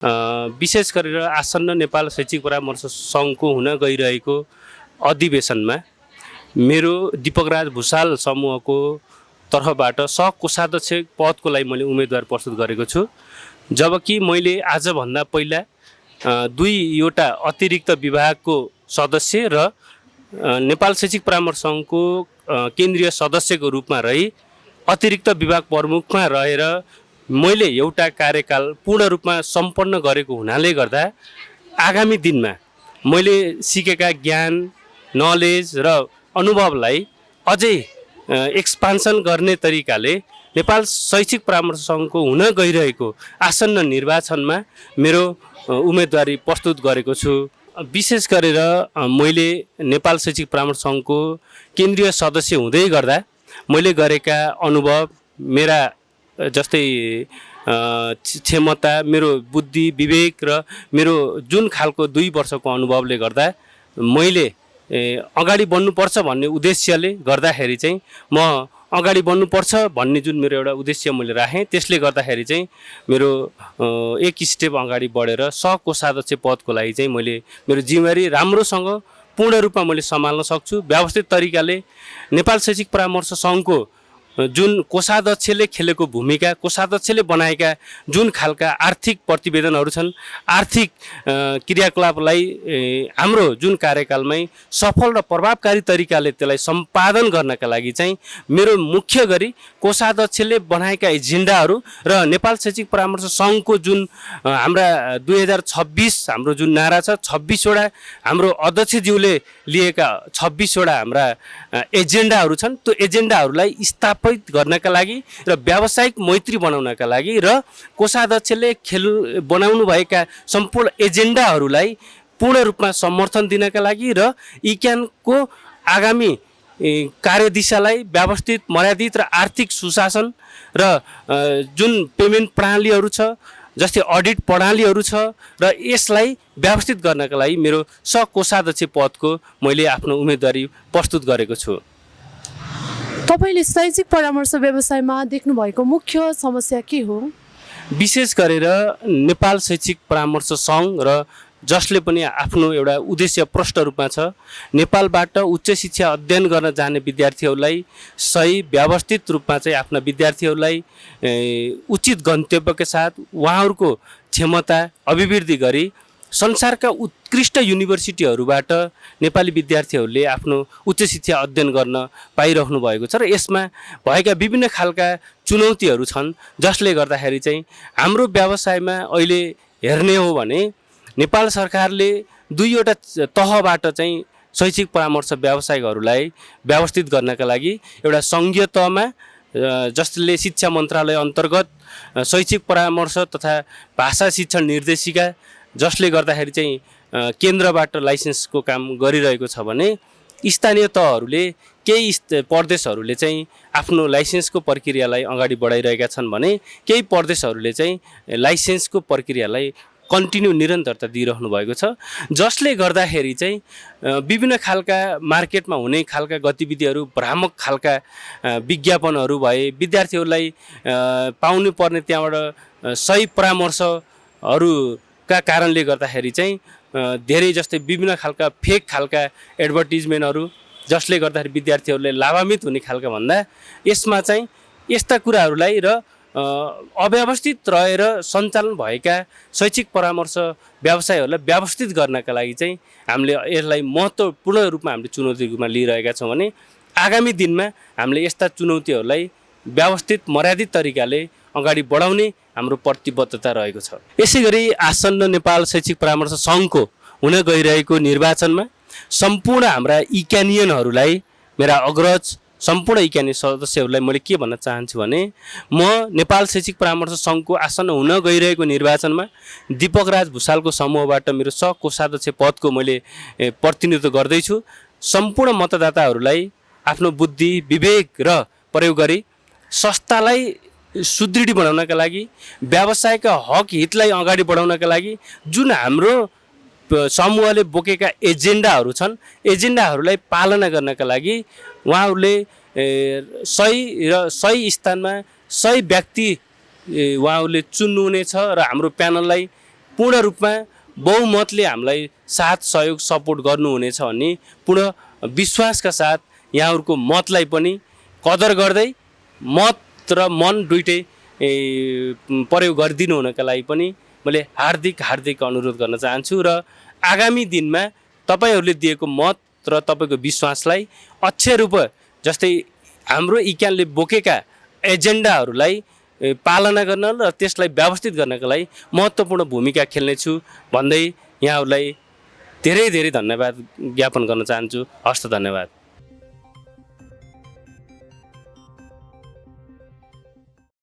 विशेष गरेर आसन्न नेपाल शैक्षिक परामर्श सङ्घको हुन गइरहेको अधिवेशनमा मेरो दीपकराज भुषाल समूहको तर्फबाट सहकोषाध्यक्ष पदको लागि मैले उम्मेदवार प्रस्तुत गरेको छु। जबकि मैले आजभन्दा पहिला दुईवटा अतिरिक्त विभागको सदस्य र नेपाल शैक्षिक परामर्श सङ्घको केन्द्रीय सदस्यको रूपमा रही अतिरिक्त विभाग प्रमुखमा रहेर मैले एउटा कार्यकाल पूर्ण रूपमा सम्पन्न गरेको हुनाले गर्दा आगामी दिनमा मैले सिकेका ज्ञान, नलेज र अनुभवलाई अझै एक्सपान्सन गर्ने तरिकाले नेपाल शैक्षिक परामर्श सङ्घको हुन गइरहेको आसन्न निर्वाचनमा मेरो उम्मेदवारी प्रस्तुत गरेको छु। विशेष गरेर मैले नेपाल शैक्षिक परामर्श सङ्घको केन्द्रीय सदस्य हुँदै गर्दा मैले गरेका अनुभव, मेरा जस्तै क्षमता, मेरो बुद्धि, विवेक र मेरो जुन खालको 2 वर्षको अनुभवले गर्दा मैले अगाडि बढ्नुपर्छ भन्ने उद्देश्यले गर्दाखेरि चाहिँ म अगाडि बढ्नुपर्छ भन्ने जुन मेरो एउटा उद्देश्य मैले राखेँ, त्यसले गर्दाखेरि चाहिँ मेरो एक स्टेप अगाडि बढेर सहकोषाध्यक्ष पदको लागि चाहिँ मैले मेरो जिम्मेवारी राम्रोसँग पूर्ण रूपमा मैले सम्हाल्न सक्छु। व्यवस्थित तरिकाले नेपाल शैक्षिक परामर्श सङ्घको जुन कोषाध्यक्षले खेलेको भूमिका, कोषाध्यक्षले बनाएका जुन खालका आर्थिक प्रतिवेदनहरू छन्, आर्थिक क्रियाकलापलाई हाम्रो जुन कार्यकालमै सफल र प्रभावकारी तरिकाले त्यसलाई सम्पादन गर्नका लागि चाहिँ मेरो मुख्य गरी कोषाध्यक्षले बनाएका एजेन्डाहरू र नेपाल शैक्षिक परामर्श सङ्घको जुन हाम्रा 2026 हाम्रो जुन नारा छ, 26वटा हाम्रो अध्यक्षज्यूले लिएका 26वटा हाम्रा एजेन्डाहरू छन्, त्यो एजेन्डाहरूलाई स्थापित गर्नका लागि र व्यावसायिक मैत्री बनाउनका लागि र कोषाध्यक्षले बनाउनु भएका सम्पूर्ण एजेन्डाहरूलाई पूर्ण रूपमा समर्थन दिनका लागि र इक्यानको आगामी कार्यदिशालाई व्यवस्थित, मर्यादित र आर्थिक सुशासन र जुन पेमेन्ट प्रणालीहरू छ, जस्तै अडिट प्रणालीहरू छ र यसलाई व्यवस्थित गर्नका लागि मेरो सहकोषाध्यक्ष पदको मैले आफ्नो उम्मेदवारी प्रस्तुत गरेको छु। तपाईले शैक्षिक परामर्श व्यवसायमा देख्नु भएको मुख्य समस्या के हो? विशेष गरेर नेपाल शैक्षिक परामर्श सङ्घ र जसले पनि आफ्नो एउटा उद्देश्य प्रष्ट रूपमा छ, नेपालबाट उच्च शिक्षा अध्ययन गर्न जाने विद्यार्थीहरूलाई सही व्यवस्थित रूपमा चाहिँ आफ्ना विद्यार्थीहरूलाई उचित गन्तव्यका साथ उहाँहरूको क्षमता अभिवृद्धि गरी संसारका उत्कृष्ट युनिभर्सिटीहरूबाट नेपाली विद्यार्थीहरूले आफ्नो उच्च शिक्षा अध्ययन गर्न पाइरहनु भएको छ र यसमा भएका विभिन्न खालका चुनौतीहरू छन्, जसले गर्दाखेरि चाहिँ हाम्रो व्यवसायमा अहिले हेर्ने हो भने नेपाल सरकारले दुईवटा तहबाट चाहिँ शैक्षिक परामर्श व्यावसायिकहरूलाई व्यवस्थित गर्नका लागि एउटा सङ्घीय तहमा जसले शिक्षा मन्त्रालय अन्तर्गत शैक्षिक परामर्श तथा भाषा शिक्षण निर्देशिका जसले गर्दाखेरि चाहिँ केन्द्रबाट लाइसेन्सको काम गरिरहेको छ भने स्थानीय तहहरूले केही प्रदेशहरूले चाहिँ आफ्नो लाइसेन्सको प्रक्रियालाई अगाडि बढाइरहेका छन् भने केही प्रदेशहरूले चाहिँ लाइसेन्सको प्रक्रियालाई कन्टिन्यू निरन्तरता दिइरहनु भएको छ, जसले गर्दाखेरि चाहिँ विभिन्न खालका मार्केटमा हुने खालका गतिविधिहरू, भ्रामक खालका विज्ञापनहरू भए, विद्यार्थीहरूलाई पाउनु पर्ने त्यहाँबाट सही परामर्शहरूका कारणले गर्दाखेरि चाहिँ धेरै जस्तै विभिन्न खालका फेक खालका एडभर्टिजमेन्टहरू, जसले गर्दाखेरि विद्यार्थीहरूले लाभान्वित हुने खालका भन्दा यसमा चाहिँ यस्ता कुराहरूलाई र अव्यवस्थित रहेर सञ्चालन भएका शैक्षिक परामर्श व्यवसायहरूलाई व्यवस्थित गर्नका लागि चाहिँ हामीले यसलाई महत्त्वपूर्ण रूपमा हामीले चुनौती रूपमा लिइरहेका छौँ भने आगामी दिनमा हामीले यस्ता चुनौतीहरूलाई व्यवस्थित, मर्यादित तरिकाले अगाडि बढाउने हाम्रो प्रतिबद्धता रहेको छ। यसै गरी आसन्न नेपाल शैक्षिक परामर्श सङ्घको हुन गइरहेको निर्वाचनमा सम्पूर्ण हाम्रा इक्यानियनहरूलाई, मेरा अग्रज सम्पूर्ण इक्यानी सदस्यहरूलाई मैले के भन्न चाहन्छु भने म नेपाल शैक्षिक परामर्श सङ्घको आसन्न हुन गइरहेको निर्वाचनमा दीपकराज भुषालको समूहबाट मेरो सहकोषाध्यक्ष पदको मैले प्रतिनिधित्व गर्दैछु। सम्पूर्ण मतदाताहरूलाई आफ्नो बुद्धि, विवेक र प्रयोग गरी संस्थालाई सुदृढ बनाउनका लागि, व्यवसायका हक हितलाई अगाडि बढाउनका लागि जुन हाम्रो समूहले बोकेका एजेन्डाहरू छन्, एजेन्डाहरूलाई पालना गर्नका लागि उहाँहरूले सही स्थानमा सही व्यक्ति उहाँहरूले चुन्नुहुनेछ र हाम्रो प्यानललाई पूर्ण रूपमा बहुमतले हामीलाई साथ सहयोग सपोर्ट गर्नुहुनेछ भन्ने पूर्ण विश्वासका साथ यहाँहरूको मतलाई पनि कदर गर्दै मत र मन दुइटै प्रयोग गरिदिनु हुनका लागि पनि मैले हार्दिक अनुरोध गर्न चाहन्छु र आगामी दिनमा तपाईँहरूले दिएको मत र तपाईँको विश्वासलाई अक्षय रूप जस्तै हाम्रो इक्यानले बोकेका एजेन्डाहरूलाई पालना गर्न र त्यसलाई व्यवस्थित गर्नका लागि महत्त्वपूर्ण भूमिका खेल्नेछु भन्दै यहाँहरूलाई धेरै धेरै धन्यवाद ज्ञापन गर्न चाहन्छु। हस्त धन्यवाद।